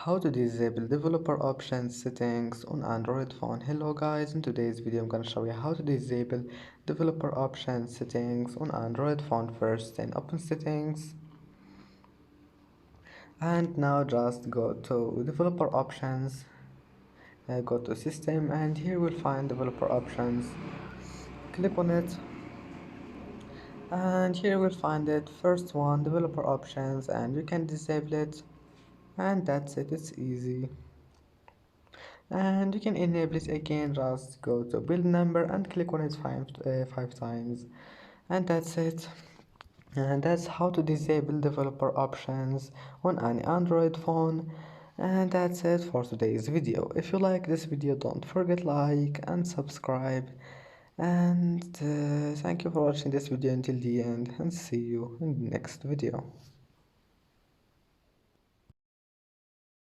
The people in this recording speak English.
How to disable developer options settings on Android phone. Hello guys, in today's video I'm gonna show you how to disable developer options settings on Android phone. First, then open settings, and now just go to developer options, go to system, and here we'll find developer options. Click on it, and here we'll find it. First one, developer options, and you can disable it, and that's it. It's easy. And you can enable it again. Just go to build number and click on it five times, and that's it. And that's how to disable developer options on any Android phone. And that's it for today's video. If you like this video, don't forget like and subscribe, and thank you for watching this video until the end, and see you in the next video.